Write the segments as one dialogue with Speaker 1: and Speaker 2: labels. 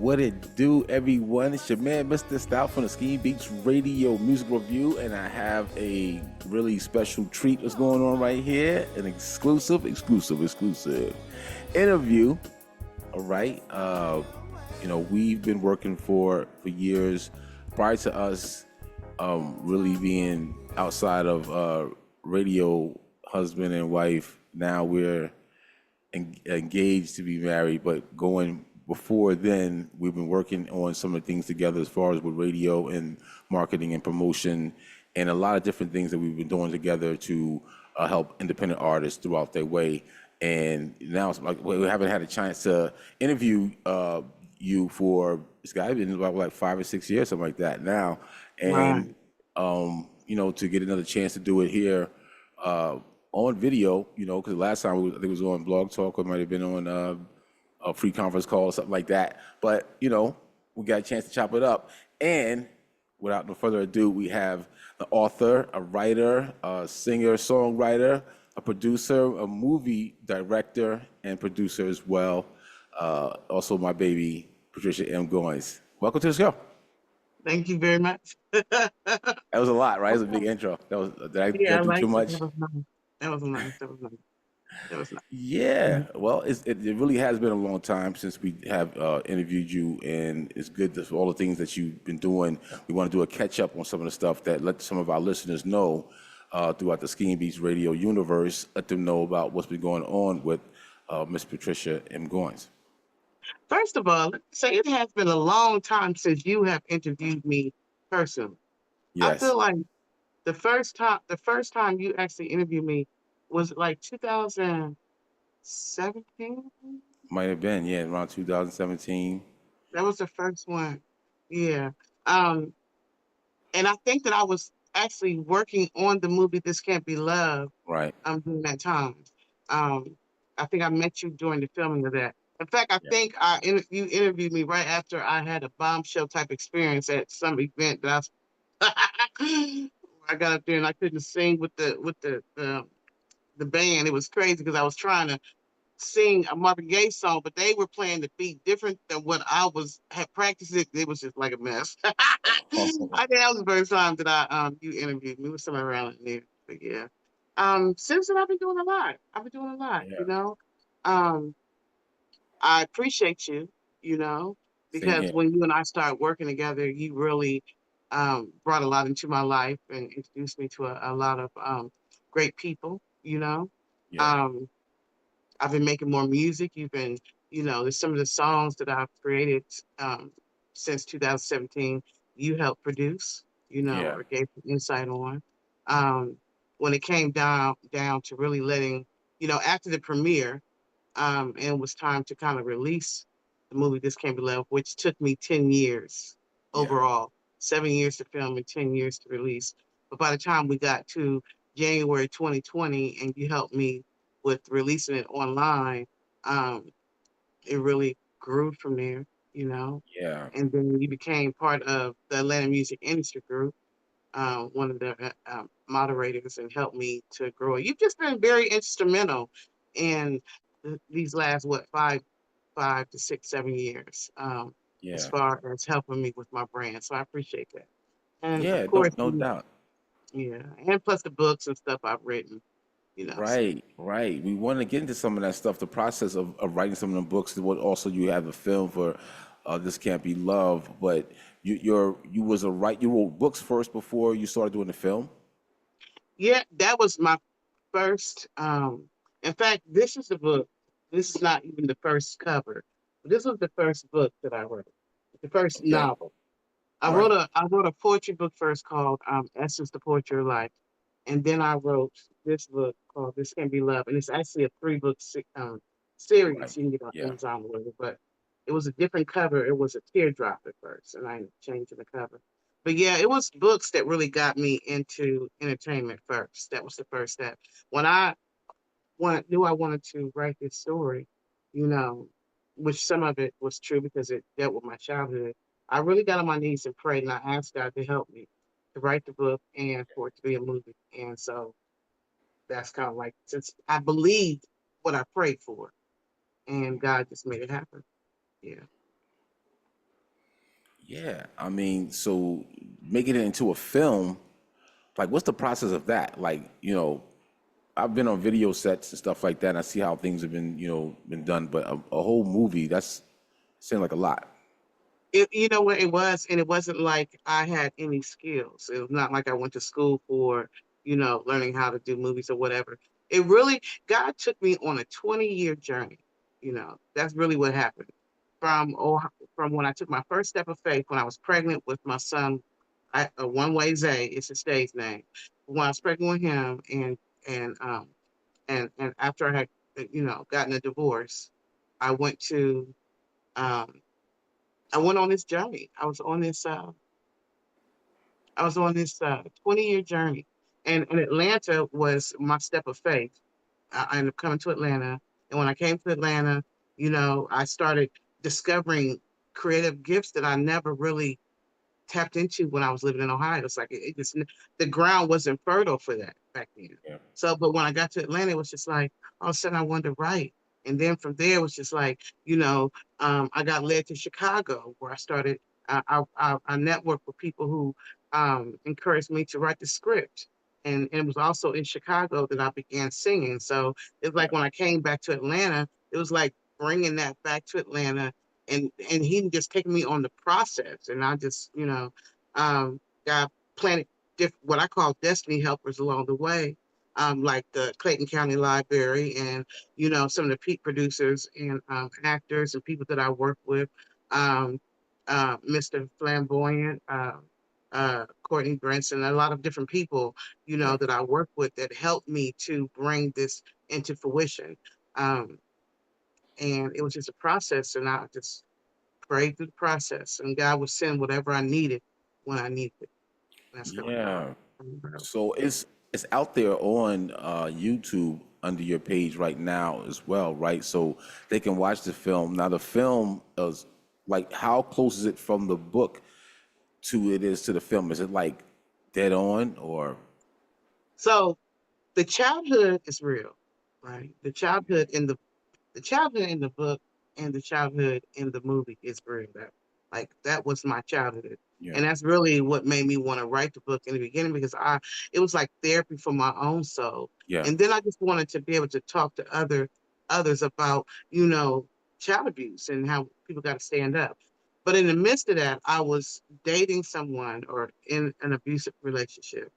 Speaker 1: What it do, everyone? It's your man, Mr. Stout from the Skeem Beatz Radio Music Review, and I have a really special treat that's going on right here. An exclusive interview. All right. We've been working for years prior to us really being outside of radio husband and wife. Now we're engaged to be married, but going before then, we've been working on some of the things together as far as with radio and marketing and promotion and a lot of different things that we've been doing together to help independent artists throughout their way. And now it's like we haven't had a chance to interview you for it's got to be about like 5 or 6 years, something like that now.
Speaker 2: Right.
Speaker 1: And to get another chance to do it here on video, because last time I think it was on Blog Talk, or it might have been on a free conference call or something like that. But we got a chance to chop it up. And without no further ado, we have the author, a writer, a singer, songwriter, a producer, a movie director, and producer as well. Also, my baby, Patricia M. Goins. Welcome to the show.
Speaker 2: Thank you very much.
Speaker 1: That was a lot, right? It was a big intro. Did I
Speaker 2: Yeah, I
Speaker 1: do too
Speaker 2: liked it.
Speaker 1: much?
Speaker 2: That was nice. That was nice. That was nice. That was nice.
Speaker 1: Yeah,
Speaker 2: Mhm.
Speaker 1: well, it really has been a long time since we have interviewed you, and it's good for all the things that you've been doing. We want to do a catch up on some of the stuff that let some of our listeners know throughout the Skeem Beatz radio universe, let them know about what's been going on with Miss Patricia M. Goins.
Speaker 2: First of all, let me say it has been a long time since you have interviewed me personally. I
Speaker 1: Yes,
Speaker 2: feel like the first time you actually interviewed me was like 2017.
Speaker 1: might have been, yeah, around 2017.
Speaker 2: That was the first one. Yeah. Um, and I think that I was actually working on the movie This Can't Be Love
Speaker 1: Right.
Speaker 2: during that time. Um, I think I met you during the filming of that. In fact, I
Speaker 1: Yeah.
Speaker 2: think you interviewed me right after I had a bombshell type experience at some event that I got up there and I couldn't sing with the band. It was crazy because I was trying to sing a Marvin Gaye song, but they were playing the beat different than what I had practiced it. It was just like a mess. I think that was the first time that I you interviewed me. It was somewhere around in there. But yeah. Since then I've been doing a lot. I've been doing a lot,
Speaker 1: Yeah.
Speaker 2: Um, I appreciate you,
Speaker 1: Same
Speaker 2: because
Speaker 1: here.
Speaker 2: when you and I started working together, you really brought a lot into my life and introduced me to a lot of great people.
Speaker 1: Yeah.
Speaker 2: Um, I've been making more music. There's some of the songs that I've created um, since 2017. You helped produce,
Speaker 1: Yeah.
Speaker 2: or gave insight on. Um, when it came down to really letting, after the premiere, and it was time to kind of release the movie This Can't Be Love, which took me 10 years
Speaker 1: Yeah.
Speaker 2: overall, 7 years to film and 10 years to release. But by the time we got to January 2020 and you helped me with releasing it online, um, it really grew from there, you know.
Speaker 1: Yeah.
Speaker 2: And then you became part of the Atlanta Music Industry Group, one of the moderators, and helped me to grow. You've just been very instrumental in these last five to six, 7 years, as
Speaker 1: Yeah.
Speaker 2: far as helping me with my brand. So I appreciate that. And of
Speaker 1: Yeah.
Speaker 2: course,
Speaker 1: No doubt.
Speaker 2: yeah, and plus the books and stuff I've written. So
Speaker 1: Right, right. We want to get into some of that stuff, the process of writing some of them books. What also you have a film for This Can't Be Love, but you wrote books first before you started doing the film.
Speaker 2: yeah, that was my first. In fact, this is the book. This is not even the first cover. This was the first book that I wrote, the first
Speaker 1: Okay.
Speaker 2: novel. I wrote
Speaker 1: Right.
Speaker 2: a poetry book first called Essence: The Poetry of Life, and then I wrote this book called This Can Be Love, and it's actually a three-book
Speaker 1: Right.
Speaker 2: series. You can get it on
Speaker 1: Yeah.
Speaker 2: Amazon or whatever, but it was a different cover. It was a teardrop at first, and I changed the cover. But yeah, it was books that really got me into entertainment first. That was the first step. When I knew I wanted to write this story, you know, which some of it was true because it dealt with my childhood. I really got on my knees and prayed, and I asked God to help me to write the book and for it to be a movie. And so that's kind of like, since I believed what I prayed for, and God just made it happen. Yeah.
Speaker 1: Yeah, I mean, so making it into a film, like, what's the process of that? Like, I've been on video sets and stuff like that, and I see how things have been, been done. But a whole movie, that's seems like a lot.
Speaker 2: You know what it was, and it wasn't like I had any skills. It was not like I went to school for, learning how to do movies or whatever. It really, God took me on a 20-year journey. That's really what happened. From when I took my first step of faith, when I was pregnant with my son, One Way Zay is his stage name. When I was pregnant with him, and and after I had, gotten a divorce, I went to um, I went on this journey. I was on this 20-year journey. And Atlanta was my step of faith. I ended up coming to Atlanta. And when I came to Atlanta, I started discovering creative gifts that I never really tapped into when I was living in Ohio. It's like it just the ground wasn't fertile for that back then.
Speaker 1: Yeah,
Speaker 2: So, but when I got to Atlanta, it was just like all of a sudden I wanted to write, and then from there it was just like I got led to Chicago where I started. I networked with people who encouraged me to write the script. And it was also in Chicago that I began singing. So it's
Speaker 1: yeah,
Speaker 2: like when I came back to Atlanta, it was like bringing that back to Atlanta and he just taking me on the process, and I just got planted what I call destiny helpers along the way, like the Clayton County Library and some of the peak producers and actors and people that I work with, um, Mr. Flamboyant, Courtney Brinson, a lot of different people
Speaker 1: yeah,
Speaker 2: that I work with that helped me to bring this into fruition. Um, and it was just a process, and I just prayed through the process, and God would send whatever I needed when I needed it. That's kind of how
Speaker 1: yeah.
Speaker 2: I remember.
Speaker 1: So it's out there on YouTube under your page right now as well, right? So they can watch the film. Now the film is like, how close is it from the book to it is to the film? Is it like dead on or
Speaker 2: So the childhood is real, right? The childhood in the book and the childhood in the movie is real. That was my childhood.
Speaker 1: yeah,
Speaker 2: And that's really what made me want to write the book in the beginning because it was like therapy for my own soul.
Speaker 1: yeah,
Speaker 2: And then I just wanted to be able to talk to others about, child abuse and how people got to stand up. But in the midst of that, I was dating someone or in an abusive relationship.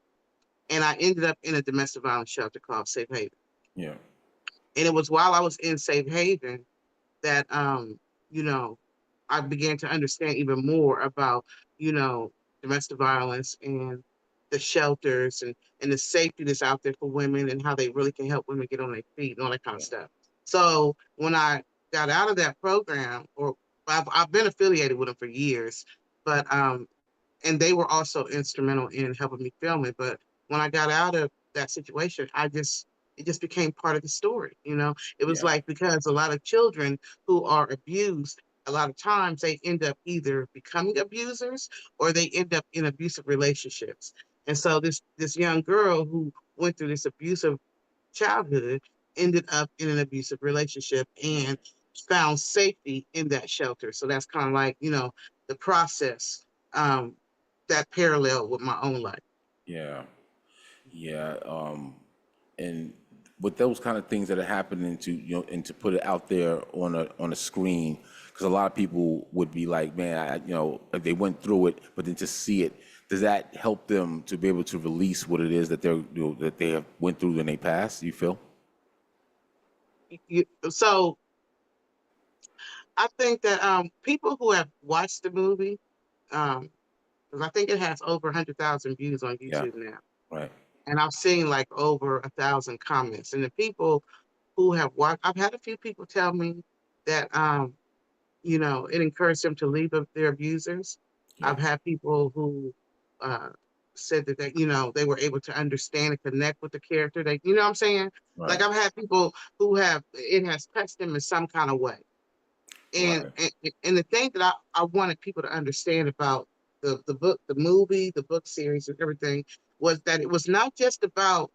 Speaker 2: And I ended up in a domestic violence shelter called Safe Haven.
Speaker 1: yeah,
Speaker 2: And it was while I was in Safe Haven that you know, I began to understand even more about, you know, domestic violence and the shelters and the safety that's out there for women and how they really can help women get on their feet and all that kind of
Speaker 1: yeah,
Speaker 2: stuff. So when I got out of that program, or I've been affiliated with them for years, but and they were also instrumental in helping me film it. But when I got out of that situation, it just became part of the story. It was
Speaker 1: yeah,
Speaker 2: like because a lot of children who are abused, a lot of times they end up either becoming abusers or they end up in abusive relationships. And so this young girl who went through this abusive childhood ended up in an abusive relationship
Speaker 1: yeah,
Speaker 2: and found safety in that shelter. So that's kind of like, the process um, that parallel with my own life.
Speaker 1: yeah, yeah. And with those kind of things that are happening to and to put it out there on a screen, because a lot of people would be like, man, like they went through it, but then to see it, does that help them to be able to release what it is that that they have went through in their past? You feel?
Speaker 2: So I think that people who have watched the movie, um, 'cause I think it has over 100,000 views on
Speaker 1: Yeah.
Speaker 2: YouTube now,
Speaker 1: Right.
Speaker 2: and I've seen like over 1,000 comments. And the people who have watched, I've had a few people tell me that it encouraged them to leave their abusers.
Speaker 1: Yeah.
Speaker 2: I've had people who uh, said that they were able to understand and connect with the character. They, you know what I'm saying? Like
Speaker 1: Right.
Speaker 2: I've had people who have it has touched them in some kind of way. And
Speaker 1: Right.
Speaker 2: and, and the thing that I wanted people to understand about the book, the movie, the book series, and everything was that it was not just about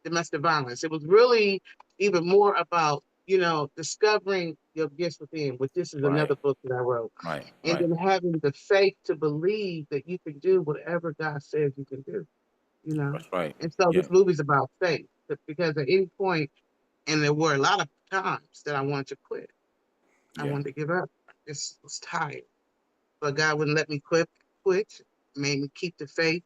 Speaker 2: domestic violence. It was really even more about discovering your gifts within, which this is
Speaker 1: Right.
Speaker 2: another book that I wrote,
Speaker 1: Right.
Speaker 2: and
Speaker 1: Right.
Speaker 2: then having the faith to believe that you can do whatever God says you can do,
Speaker 1: That's right.
Speaker 2: And so
Speaker 1: Yeah.
Speaker 2: this movie's about faith, because at any point, and there were a lot of times that I wanted to quit. I
Speaker 1: Yeah.
Speaker 2: wanted to give up. I just was tired, but God wouldn't let me quit, made me keep the faith,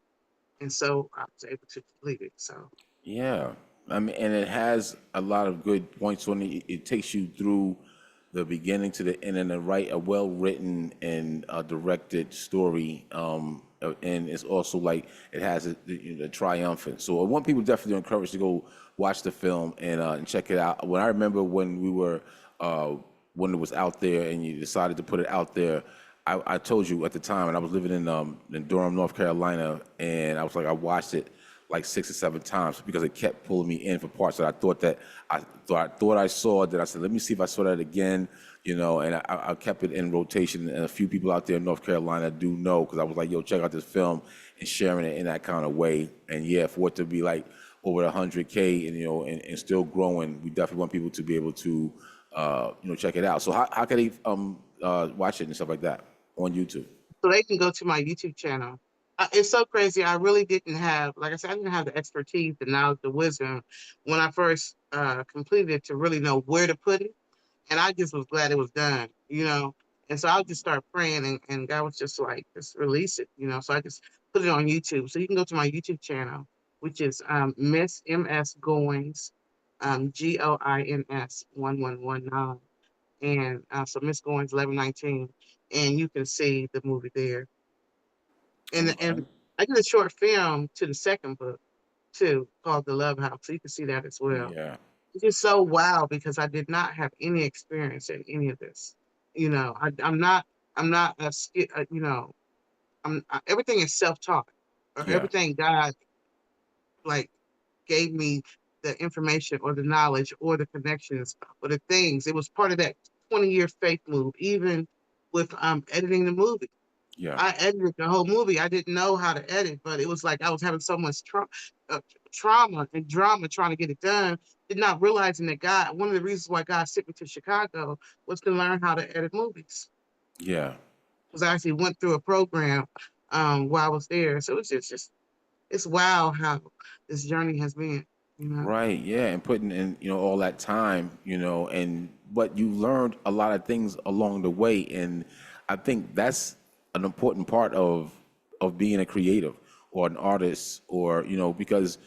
Speaker 2: and so I was able to complete it. So
Speaker 1: Yeah, I mean, and it has a lot of good points on it. It takes you through the beginning to the end in a well written and directed story. And it's also like it has a triumphant. So I want people definitely to encourage to go watch the film and check it out. When I remember when we were uh, when it was out there and you decided to put it out there, I told you at the time, and I was living in Durham, North Carolina, and I was like, I watched it like 6 or 7 times because it kept pulling me in for parts that I thought I saw. That I said, let me see if I saw that again, And I kept it in rotation. And a few people out there in North Carolina do know because I was like, yo, check out this film and sharing it in that kind of way. And yeah, for it to be like over 100K and still growing, we definitely want people to be able to check it out. So how can they watch it and stuff like that on YouTube?
Speaker 2: they can go to my YouTube channel. It's so crazy. I really didn't have, like I said, I didn't have the expertise, the knowledge, the wisdom when I first completed it to really know where to put it. And I just was glad it was done. And so I'll just start praying, and God was just like, just release it. So I just put it on YouTube. So you can go to my YouTube channel, which is Miss MS Goins, Goins 1119. And so Miss Goins 1119. And you can see the movie there.
Speaker 1: All
Speaker 2: And
Speaker 1: right.
Speaker 2: I did a short film to the second book too, called The Love House. So you can see that as well.
Speaker 1: Yeah.
Speaker 2: It's just so wow because I did not have any experience in any of this. I'm not a everything is self-taught, or
Speaker 1: Yeah.
Speaker 2: everything God like gave me the information or the knowledge or the connections or the things. It was part of that 20-year faith move, even with editing the movie.
Speaker 1: Yeah.
Speaker 2: I edited the whole movie. I didn't know how to edit, but it was like I was having so much uh, trauma and drama trying to get it done. Did not realizing that God, one of the reasons why God sent me to Chicago was to learn how to edit movies.
Speaker 1: Yeah.
Speaker 2: Because I actually went through a program while I was there. So it's just it's wow how this journey has been. You know.
Speaker 1: Right, yeah, and putting in, all that time, and but you learned a lot of things along the way, and I think that's an important part of being a creative or an artist, or because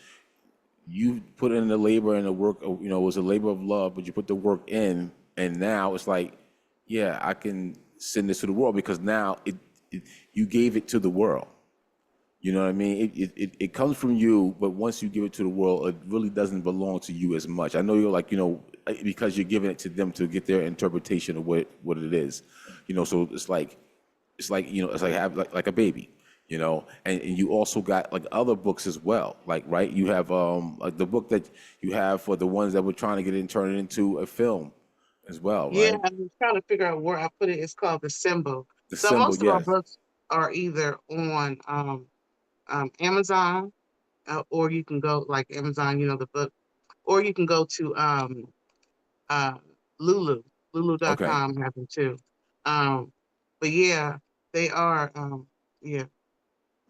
Speaker 1: you put in the labor and the work, it was a labor of love, but you put the work in, and now it's like, yeah, I can send this to the world because now it you gave it to the world. You know what I mean? It comes from you, but once you give it to the world, it really doesn't belong to you as much. I know you're like, because you're giving it to them to get their interpretation of what it is. So it's like have like a baby, and you also got like other books as well. Like, right, you have like the book that you have for the ones that were trying to get it and turn it into a film as well,
Speaker 2: Yeah,
Speaker 1: right?
Speaker 2: I'm trying to figure out where I put it. It's called The Symbol.
Speaker 1: The
Speaker 2: So
Speaker 1: symbol,
Speaker 2: most of our
Speaker 1: yes.
Speaker 2: books are either on Amazon, or you can go like Amazon, the book, or you can go to uh, Lulu.
Speaker 1: Okay.
Speaker 2: Lulu.com have them too. Um, but yeah, they are. Yeah.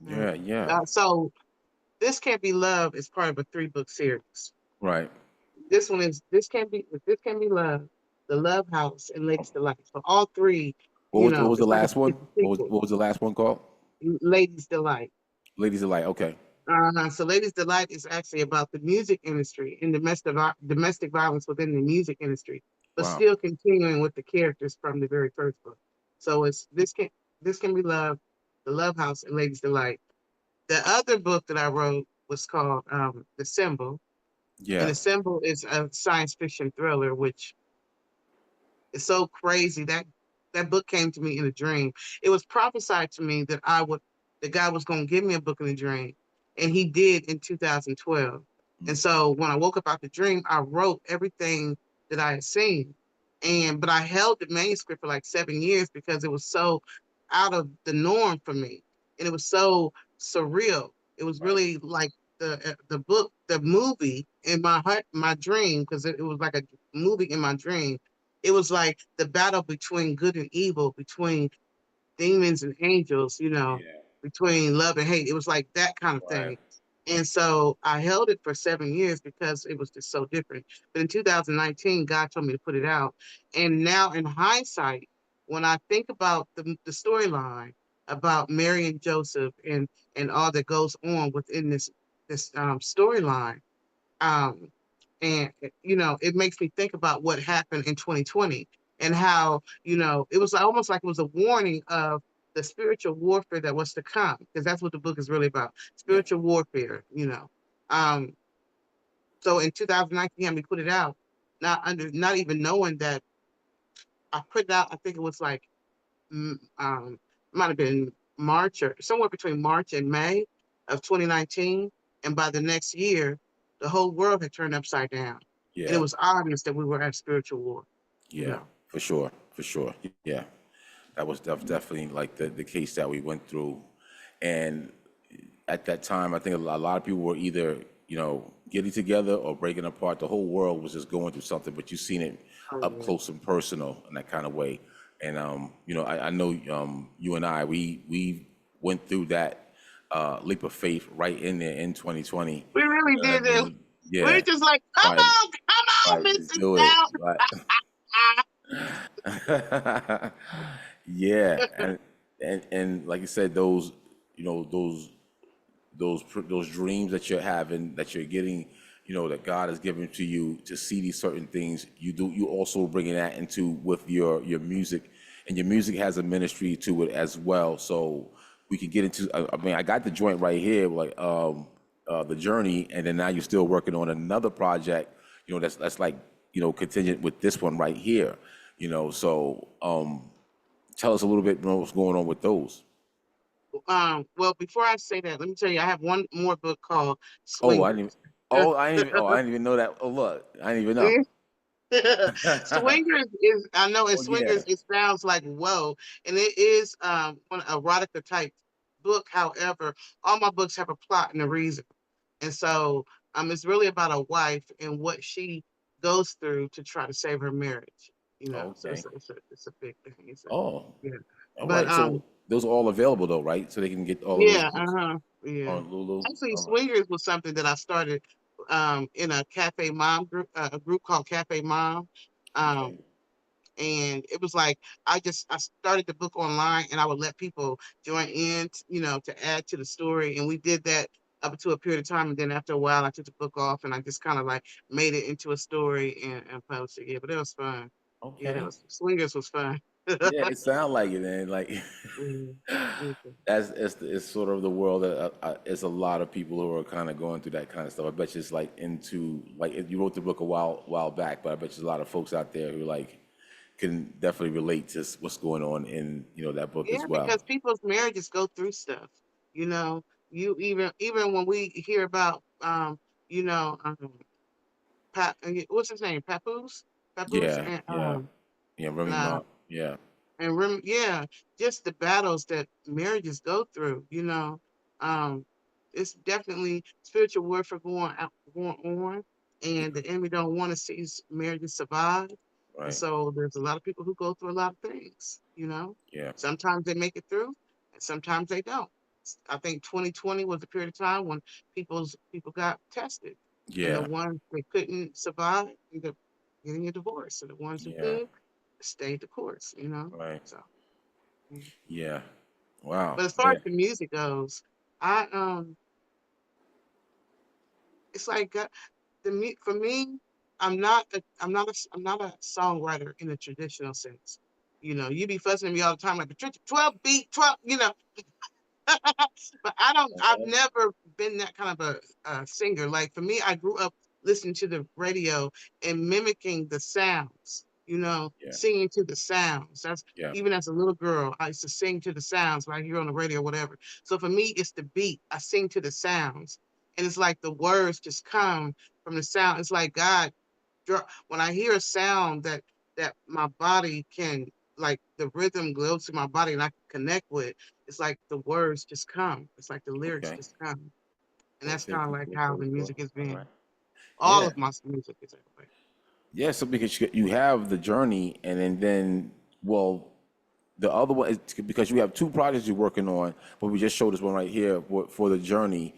Speaker 2: Mm.
Speaker 1: Yeah, yeah.
Speaker 2: So this can't be love is part of a three-book series.
Speaker 1: Right.
Speaker 2: This can be love, the Love House, and Ladies Delight. So all three,
Speaker 1: What was the
Speaker 2: it's like
Speaker 1: last one?
Speaker 2: it's a
Speaker 1: What was
Speaker 2: sequel.
Speaker 1: what was the last one called?
Speaker 2: Ladies Delight.
Speaker 1: Ladies of Light. Okay.
Speaker 2: So Ladies Delight is actually about the music industry and domestic violence within the music industry, but
Speaker 1: Wow.
Speaker 2: still continuing with the characters from the very first book. So it's this can be love, the Love House, and Ladies Delight. The other book that I wrote was called The Symbol, and
Speaker 1: Yeah.
Speaker 2: The Symbol is a science fiction thriller, which it's so crazy that book came to me in a dream. It was prophesied to me that God was going to give me a book in a dream, and He did in 2012. And so when I woke up out the dream, I wrote everything that I had seen, but I held the manuscript for like 7 years because it was so out of the norm for me, and it was so surreal. It was
Speaker 1: Right.
Speaker 2: really like the book, the movie in my heart, my dream, because it was like a movie in my dream, it was like the battle between good and evil, between demons and angels,
Speaker 1: Yeah.
Speaker 2: between love and hate. It was like that kind of
Speaker 1: Right.
Speaker 2: thing. And so I held it for 7 years because it was just so different. But in 2019, God told me to put it out. And now, in hindsight, when I think about the storyline about Mary and Joseph and all that goes on within this storyline, um, and it makes me think about what happened in 2020 and how it was almost like it was a warning of the spiritual warfare that was to come, because that's what the book is really about,
Speaker 1: Yeah.
Speaker 2: spiritual warfare. um so in 2019, we put it out, not even knowing that I put it out. I think it was like mm, um might have been March, or somewhere between March and May of 2019, and by the next year the whole world had turned upside down, and it
Speaker 1: Yeah.
Speaker 2: was obvious that we were at spiritual war you
Speaker 1: Yeah.
Speaker 2: know
Speaker 1: For sure. For sure. Yeah. That was definitely like the case that we went through. And at that time, I think a lot of people were either, getting together or breaking apart. The whole world was just going through something, but you seen it
Speaker 2: Oh,
Speaker 1: up
Speaker 2: yeah.
Speaker 1: close and personal in that kind of way. And, I know you and I, we went through that leap of faith right in there in 2020.
Speaker 2: We really
Speaker 1: You know what I
Speaker 2: did it.
Speaker 1: mean?
Speaker 2: We're
Speaker 1: Yeah.
Speaker 2: just like, come
Speaker 1: Right.
Speaker 2: on, come on,
Speaker 1: Right. To
Speaker 2: Mrs.
Speaker 1: do it.
Speaker 2: Down.
Speaker 1: Right. Yeah, and like you said, those you know those dreams that you're having, that you're getting, that God has given to you to see these certain things. You also bringing that into with your music, and your music has a ministry to it as well. So we can get into. I mean, I got the joint right here, like the journey, and then now you're still working on another project. That's like contingent with this one right here. So tell us a little bit more what's going on with those.
Speaker 2: Well, before I say that, let me tell you, I have one more book called
Speaker 1: Oh, I didn't even.
Speaker 2: Swingers.
Speaker 1: I didn't even know that. Oh, look, I didn't even know.
Speaker 2: Swingers is, I know in
Speaker 1: Oh yeah.
Speaker 2: Swingers it sounds like whoa, and it is one erotica type book. However, all my books have a plot and a reason, and so it's really about a wife and what she goes through to try to save her marriage. So
Speaker 1: Okay.
Speaker 2: it's a big thing.
Speaker 1: Oh,
Speaker 2: Yeah,
Speaker 1: all
Speaker 2: but
Speaker 1: right. So those are all available though, right? So they can get all of those
Speaker 2: yeah,
Speaker 1: books
Speaker 2: yeah.
Speaker 1: on Lulu.
Speaker 2: Actually,
Speaker 1: All right.
Speaker 2: Swingers was something that I started in a Cafe Mom group, a group called Cafe Mom.
Speaker 1: Okay.
Speaker 2: Um, and it was like I started the book online, and I would let people join in, to add to the story, and we did that up to a period of time, and then after a while, I took the book off, and I just kind of like made it into a story and posted. Yeah, but it was fun. Yeah, that
Speaker 1: Okay.
Speaker 2: was Swingers was fun.
Speaker 1: Yeah, it sounds like it, man. Like
Speaker 2: Mhm. Okay.
Speaker 1: it's sort of the world that it's a lot of people who are kind of going through that kind of stuff. I bet you it's like into like you wrote the book a while back, but I bet you a lot of folks out there who like can definitely relate to what's going on in that book
Speaker 2: Yeah,
Speaker 1: as well.
Speaker 2: because people's marriages go through stuff. You know, you even when we hear about you know, what's his name? Papoose
Speaker 1: Yeah, yeah, yeah. Remy
Speaker 2: uh
Speaker 1: Ma. Yeah,
Speaker 2: yeah, just the battles that marriages go through, um, it's definitely spiritual warfare going on,
Speaker 1: yeah,
Speaker 2: and the enemy don't want to see marriages survive, and
Speaker 1: right.
Speaker 2: so there's a lot of people who go through a lot of things.
Speaker 1: Yeah,
Speaker 2: Sometimes they make it through, and sometimes they don't. I think 2020 was a period of time when people got tested, and the
Speaker 1: yeah,
Speaker 2: ones that couldn't survive ended up getting a divorce, and the ones who
Speaker 1: yeah.
Speaker 2: could stayed the course.
Speaker 1: Right.
Speaker 2: So, mm.
Speaker 1: Yeah. Wow.
Speaker 2: But as far
Speaker 1: Yeah.
Speaker 2: as the music goes, I it's like for me, I'm not a songwriter in the traditional sense. You be fussing at me all the time like Patricia, 12 beat, 12, but I've
Speaker 1: Uh-huh.
Speaker 2: never been that kind of a singer. Like for me, I grew up listening to the radio and mimicking the sounds,
Speaker 1: Yeah.
Speaker 2: singing to the sounds. That's
Speaker 1: Yeah.
Speaker 2: even as a little girl, I used to sing to the sounds when I hear on the radio or whatever. So for me, it's the beat. I sing to the sounds. And it's like the words just come from the sound. It's like God when I hear a sound that my body can, like the rhythm goes to my body and I can connect with, it's like the words just come. It's like the lyrics
Speaker 1: Okay.
Speaker 2: just come. And that's
Speaker 1: Okay.
Speaker 2: kind of
Speaker 1: Cool.
Speaker 2: like
Speaker 1: Cool.
Speaker 2: how
Speaker 1: Cool.
Speaker 2: the
Speaker 1: Cool.
Speaker 2: music has
Speaker 1: All
Speaker 2: been.
Speaker 1: right.
Speaker 2: All
Speaker 1: Yeah.
Speaker 2: of my music is that way.
Speaker 1: Yeah, so because you have the journey, and then well, the other one is because you have two projects you're working on, but we just showed this one right here for the journey,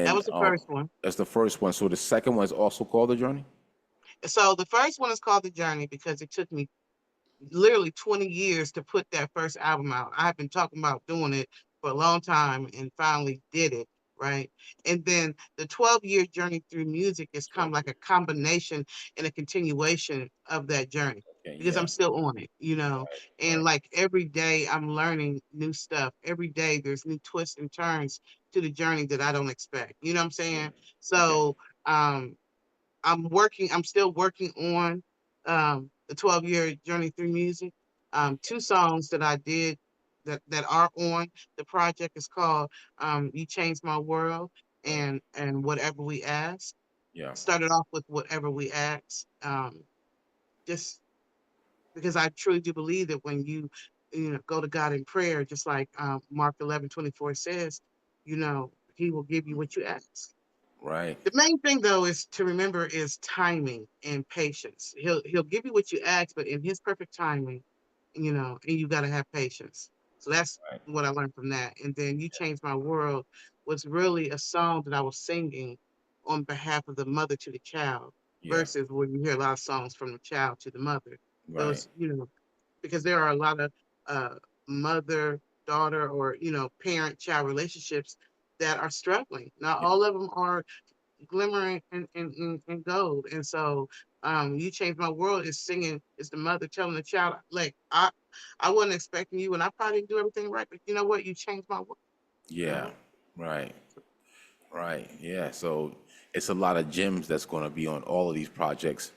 Speaker 2: That
Speaker 1: and
Speaker 2: was the first one.
Speaker 1: that's the first one. So the second one is also called the journey.
Speaker 2: So the first one is called The Journey because it took me literally 20 years to put that first album out. I've been talking about doing it for a long time and finally did it, right? And then the 12-year journey through music is kind of like a combination and a continuation of that journey
Speaker 1: Okay,
Speaker 2: because
Speaker 1: yeah,
Speaker 2: I'm still on it, you know. And
Speaker 1: right,
Speaker 2: like every day I'm learning new stuff. Every day there's new twists and turns to the journey that I don't expect. You know what I'm saying?
Speaker 1: okay,
Speaker 2: So, um I'm still working on the 12-year journey through music. Two songs that I did that are on the project is called You Changed My World
Speaker 1: right,
Speaker 2: and Whatever We Ask.
Speaker 1: yeah,
Speaker 2: Started off with Whatever We Ask. Just because I truly do believe that when you go to God in prayer, just like Mark 11:24 says, he will give you what you ask.
Speaker 1: right,
Speaker 2: The main thing though is to remember is timing and patience. He'll give you what you ask, but in his perfect timing, and you gotta have patience. So that's
Speaker 1: right,
Speaker 2: what I learned from that. And then You Changed My World was really a song that I was singing on behalf of the mother to the child,
Speaker 1: yeah,
Speaker 2: versus where you hear a lot of songs from the child to the mother.
Speaker 1: right,
Speaker 2: Those, because there are a lot of mother daughter or parent child relationships that are struggling. Not
Speaker 1: yeah,
Speaker 2: all of them are glimmering and gold. And so You Changed My World is singing, is the mother telling the child, like, I wasn't expecting you and I probably didn't do everything right, but you know what? You changed my world, you
Speaker 1: yeah,
Speaker 2: know?
Speaker 1: right, right, yeah. So it's a lot of gems that's going to be on all of these projects.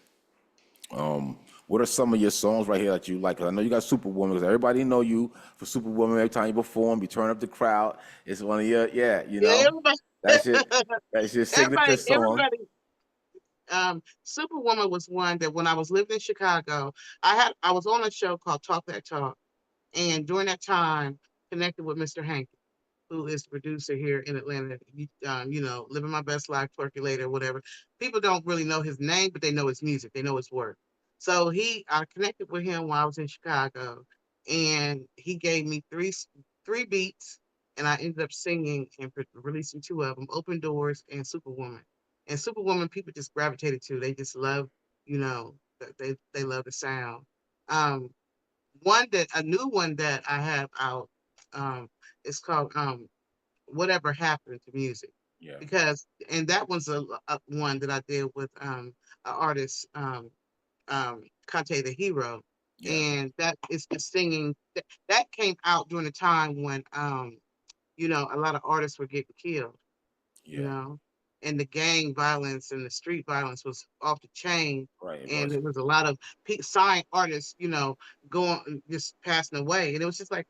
Speaker 1: What are some of your songs right here that you like? 'Cause I know you got Superwoman, because everybody know you for Superwoman. Every time you perform, you turn up the crowd. It's one of your, yeah,
Speaker 2: Yeah, everybody
Speaker 1: that's your, that's your signature song.
Speaker 2: everybody Superwoman was one that when I was living in Chicago, I was on a show called Talk That Talk, and during that time connected with Mr. Hank, who is the producer here in Atlanta. Living my best life, Percolator, whatever. People don't really know his name, but they know his music. They know his work. So I connected with him while I was in Chicago, and he gave me three beats, and I ended up singing and releasing two of them, Open Doors and Superwoman. And Superwoman, people just gravitated to. They just love, they love the sound. Um, a new one that I have out, it's called Whatever Happened to Music,
Speaker 1: Yeah,
Speaker 2: because and that one's a one that I did with an artist, Conte the Hero,
Speaker 1: yeah,
Speaker 2: and that is the singing that came out during a time when a lot of artists were getting killed, you
Speaker 1: yeah,
Speaker 2: know, and the gang violence and the street violence was off the chain.
Speaker 1: right. It
Speaker 2: And
Speaker 1: was.
Speaker 2: there was a lot of signed artists, going just passing away, and it was just like,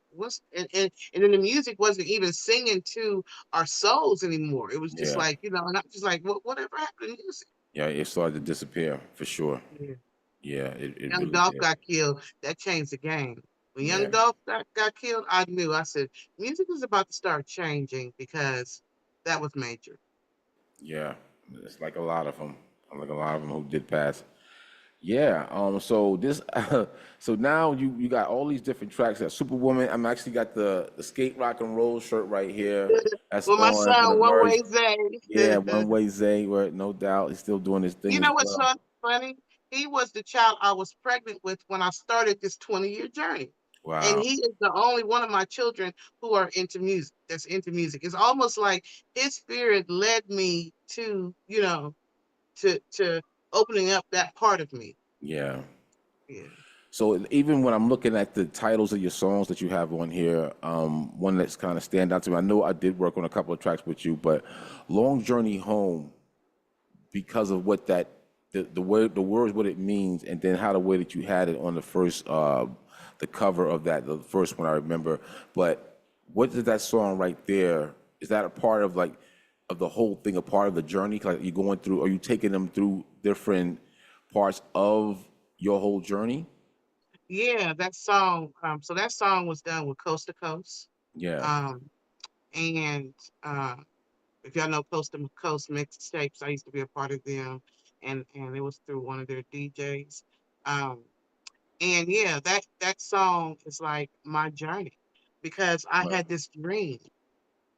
Speaker 2: and then the music wasn't even singing to our souls anymore. It was just
Speaker 1: Yeah,
Speaker 2: like, and I'm just like, whatever happened to music?
Speaker 1: yeah. It started to disappear for sure.
Speaker 2: Yeah.
Speaker 1: Yeah, it
Speaker 2: Young
Speaker 1: really
Speaker 2: Dolph
Speaker 1: did.
Speaker 2: got killed. That changed the game. When
Speaker 1: Yeah,
Speaker 2: Young Dolph got killed, I knew. I said, music is about to start changing because that was major.
Speaker 1: yeah. It's like a lot of them. Like a lot of them who did pass. Yeah. So this. So now you got all these different tracks. That Superwoman. I'm actually got the skate rock and roll shirt right here. That's
Speaker 2: Well, my
Speaker 1: on for the
Speaker 2: son, one
Speaker 1: merge.
Speaker 2: way
Speaker 1: Yeah,
Speaker 2: Zay.
Speaker 1: one way Zay. Where no doubt he's still doing his thing
Speaker 2: You
Speaker 1: as
Speaker 2: know what's
Speaker 1: well.
Speaker 2: so funny? He was the child I was pregnant with when I started this 20-year journey. And
Speaker 1: Wow.
Speaker 2: he is the only one of my children who are into music, that's into music. It's almost like his spirit led me to opening up that part of me.
Speaker 1: Yeah.
Speaker 2: Yeah.
Speaker 1: So even when I'm looking at the titles of your songs that you have on here, one that's kind of stand out to me. I know I did work on a couple of tracks with you, but "Long Journey Home," because of what that the word the words what it means, and then how the way that you had it on the first the cover of that the first one I remember. But what is that song right there? Is that a part of like of the whole thing, a part of the journey? Like you going through, are you taking them through different parts of your whole journey?
Speaker 2: Yeah, that song. So that song was done with Coast to Coast.
Speaker 1: Yeah.
Speaker 2: Um, and if y'all know Coast to Coast mixtapes, I used to be a part of them. and it was through one of their DJs. Um, and yeah, that song is like my journey because I
Speaker 1: Right.
Speaker 2: had this dream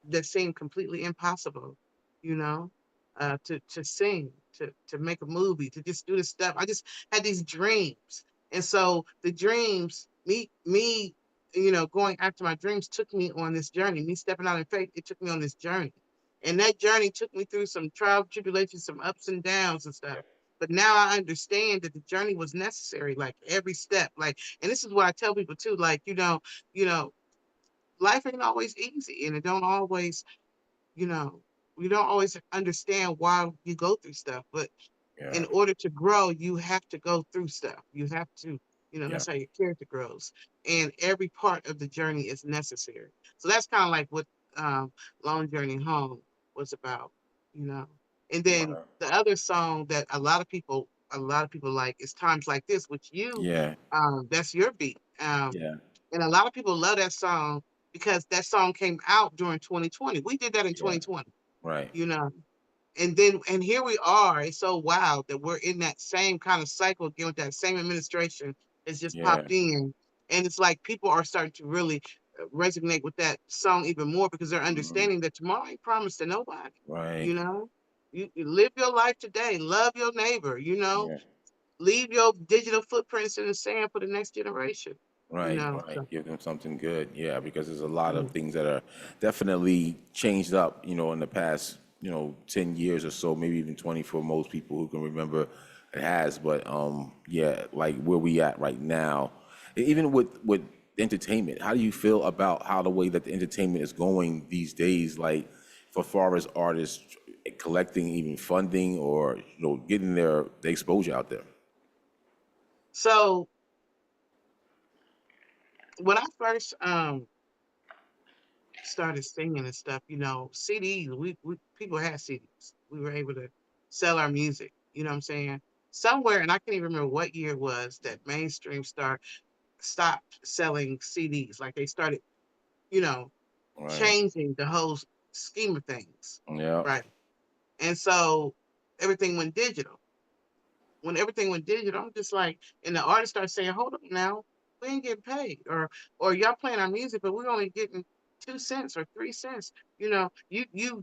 Speaker 2: that seemed completely impossible, you know, to sing, to make a movie, to just do this stuff. I just had these dreams, and so the dreams, me, going after my dreams took me on this journey. Me stepping out in faith, it took me on this journey, and that journey took me through some trial, tribulations, some ups and downs and stuff. But now I understand that the journey was necessary, like every step, like, and this is what I tell people too, like, you know, life ain't always easy, and it don't always, you know, we don't always understand why you go through stuff, but
Speaker 1: Yeah.
Speaker 2: in order to grow, you have to go through stuff. You have to,
Speaker 1: Yeah.
Speaker 2: that's how your character grows. And every part of the journey is necessary. So that's kind of like what um, Long Journey Home was about, you know. And then
Speaker 1: Right.
Speaker 2: the other song that a lot of people like is Times Like This, which
Speaker 1: Yeah.
Speaker 2: that's your beat.
Speaker 1: Yeah.
Speaker 2: And a lot of people love that song because that song came out during 2020. We did that in
Speaker 1: Yeah.
Speaker 2: 2020,
Speaker 1: Right.
Speaker 2: you know. And here we are. It's so wild that we're in that same kind of cycle again with that same administration that's just
Speaker 1: Yeah.
Speaker 2: popped in. And it's like people are starting to really resonate with that song even more because they're
Speaker 1: Mhm.
Speaker 2: understanding that tomorrow ain't promised to nobody.
Speaker 1: Right.
Speaker 2: You know, you live your life today, love your neighbor,
Speaker 1: Yeah.
Speaker 2: leave your digital footprints in the sand for the next generation,
Speaker 1: Right,
Speaker 2: So,
Speaker 1: right. Give them something good. Yeah, because there's a lot of
Speaker 2: mm.
Speaker 1: things that are definitely changed up, in the past, 10 years or so, maybe even 20 for most people who can remember it has. But yeah, like where we at right now, even with entertainment, how do you feel about how the way that the entertainment is going these days, like for far as artists collecting even funding or, getting their exposure out there?
Speaker 2: So when I first started singing and stuff, CDs, we people had CDs. We were able to sell our music, you know what I'm saying? Somewhere, and I can't even remember what year it was that mainstream stopped selling CDs. Like they started, you know,
Speaker 1: Right.
Speaker 2: changing the whole scheme of things.
Speaker 1: Yeah.
Speaker 2: Right. And so everything went digital. When everything went digital, I'm just like, and the artist started saying, "Hold up now, we ain't getting paid, or y'all playing our music, but we're only getting 2 cents or 3 cents. You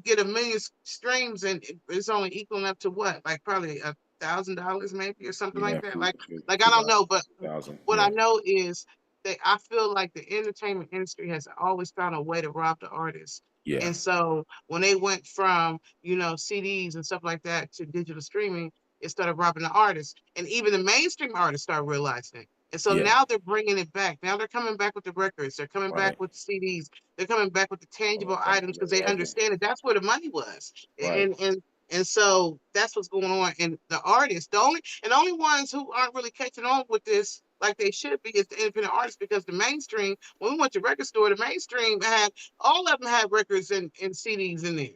Speaker 2: get a million streams, and it's only equaling up to what, like probably $1,000 maybe or something like
Speaker 1: Yeah.
Speaker 2: that.
Speaker 1: Few,
Speaker 2: Like I
Speaker 1: few
Speaker 2: don't know, but
Speaker 1: thousand.
Speaker 2: what I
Speaker 1: Yeah.
Speaker 2: know is that I feel like the entertainment industry has always found a way to rob the artist.
Speaker 1: Yeah.
Speaker 2: And so when they went from, CDs and stuff like that to digital streaming, it started robbing the artists. And even the mainstream artists started realizing it. And so
Speaker 1: Yeah.
Speaker 2: now they're bringing it back. Now they're coming back with the records. They're coming back
Speaker 1: Right.
Speaker 2: with the CDs. They're coming back with the
Speaker 1: Oh,
Speaker 2: tangible
Speaker 1: thank
Speaker 2: items
Speaker 1: you.
Speaker 2: because they
Speaker 1: Okay.
Speaker 2: understand that that's where the money was.
Speaker 1: Right.
Speaker 2: And so that's what's going on. And the artists, the only ones who aren't really catching on with this like they should be is the independent artists because the mainstream, when we went to record store, the mainstream had all of them had records and CDs in there.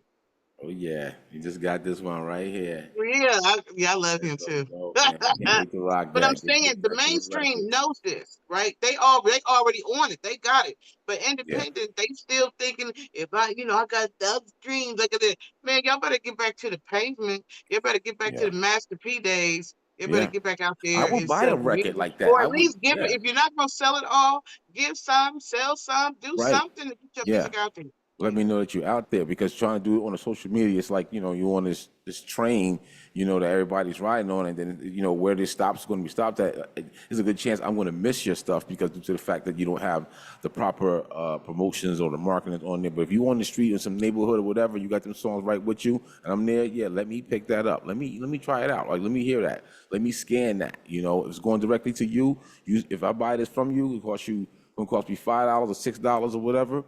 Speaker 1: Oh yeah. You just got this one right here.
Speaker 2: Yeah, I love
Speaker 1: That's
Speaker 2: him
Speaker 1: so
Speaker 2: too.
Speaker 1: dope, man. Can't wait to rock
Speaker 2: But I'm
Speaker 1: that.
Speaker 2: saying
Speaker 1: Get
Speaker 2: the
Speaker 1: back to the
Speaker 2: mainstream
Speaker 1: records.
Speaker 2: knows this, right? They already on it. They got it. But
Speaker 1: Yeah.
Speaker 2: independent, they still thinking if I got those dreams, I got that. Man, y'all better get back to the pavement. You better get back to
Speaker 1: Yeah.
Speaker 2: the Master P days. You better
Speaker 1: Yeah.
Speaker 2: get back out
Speaker 1: I
Speaker 2: there
Speaker 1: would
Speaker 2: and
Speaker 1: buy
Speaker 2: sell
Speaker 1: a
Speaker 2: the
Speaker 1: record
Speaker 2: music,
Speaker 1: like that.
Speaker 2: or
Speaker 1: I
Speaker 2: at
Speaker 1: would.
Speaker 2: least give it.
Speaker 1: Yeah.
Speaker 2: If you're not gonna sell it all, give some, sell some, do
Speaker 1: Right.
Speaker 2: something to get your
Speaker 1: Yeah.
Speaker 2: music out there.
Speaker 1: Let me know that you're out there because trying to do it on a social media, it's like you're on this train, that everybody's riding on, and then where this stops going to be stopped at. There's a good chance I'm going to miss your stuff because due to the fact that you don't have the proper promotions or the marketing on there. But if you on the street in some neighborhood or whatever, you got them songs right with you, and I'm there. Yeah, let me pick that up. Let me try it out. Like let me hear that. Let me scan that. If it's going directly to you, if I buy this from you, gonna cost me $5 or $6 or whatever.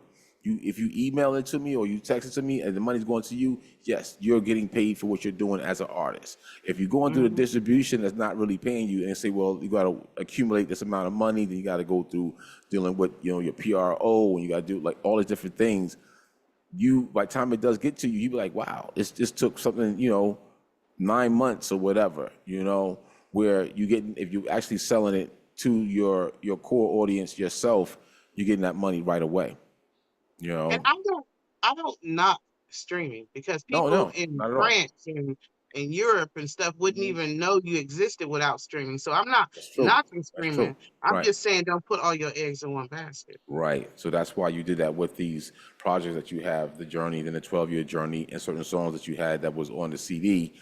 Speaker 1: If you email it to me or you text it to me and the money's going to you, yes, you're getting paid for what you're doing as an artist. If you're going through the
Speaker 2: Hmm.
Speaker 1: distribution that's not really paying you and say, well, you got to accumulate this amount of money, then you got to go through dealing with your PRO and you got to do like all these different things. By the time it does get to you, you be like, wow, this took something 9 months or whatever, where if you actually selling it to your core audience yourself, you're getting that money right away. You
Speaker 2: And
Speaker 1: know.
Speaker 2: I don't knock streaming because
Speaker 1: No,
Speaker 2: people
Speaker 1: no,
Speaker 2: in
Speaker 1: not at all.
Speaker 2: France and Europe and stuff wouldn't
Speaker 1: Mhm.
Speaker 2: even know you existed without streaming. So I'm not
Speaker 1: That's true.
Speaker 2: knocking
Speaker 1: That's true.
Speaker 2: streaming. I'm
Speaker 1: Right.
Speaker 2: just saying don't put all your eggs in one basket.
Speaker 1: Right. So that's why you did that with these projects that you have, the journey, then the 12-year journey, and certain songs that you had that was on the CD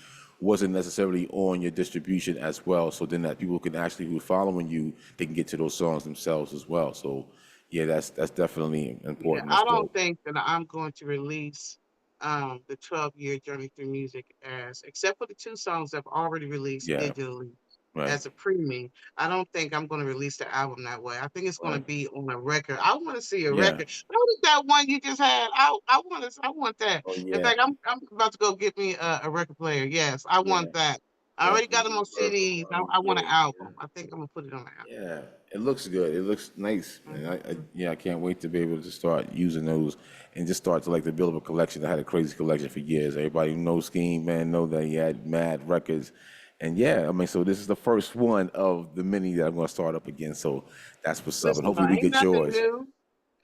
Speaker 1: wasn't necessarily on your distribution as well. So then that people can actually who are following you, they can get to those songs themselves as well. So yeah, that's definitely
Speaker 2: Yeah,
Speaker 1: important. That's
Speaker 2: I don't
Speaker 1: dope.
Speaker 2: think that I'm going to release the 12-year journey through music as except for the two songs I've already released
Speaker 1: Yeah.
Speaker 2: digitally
Speaker 1: Right.
Speaker 2: as a premium. I don't think I'm going to release the album that way. I think it's going to
Speaker 1: Right.
Speaker 2: be on a record. I want to see a
Speaker 1: Yeah.
Speaker 2: record. What was that one you just had? I want that.
Speaker 1: Oh
Speaker 2: In
Speaker 1: yeah.
Speaker 2: fact, I'm about to go get me a record player. Yes, I
Speaker 1: Yeah.
Speaker 2: want that. I already got them
Speaker 1: Definitely.
Speaker 2: on CDs. I want an album. I think I'm gonna put it on an
Speaker 1: Yeah, it looks good. It looks nice, man.
Speaker 2: album.
Speaker 1: Yeah, I can't wait to be able to start using those and just start to like to build up a collection. I had a crazy collection for years. Everybody who knows Skeem, man, know that he had mad records, and yeah, I mean, so this is the first one of the many that I'm going to start up again. So that's what's up, and
Speaker 2: Listen,
Speaker 1: hopefully we
Speaker 2: ain't
Speaker 1: get
Speaker 2: nothing
Speaker 1: yours.
Speaker 2: new.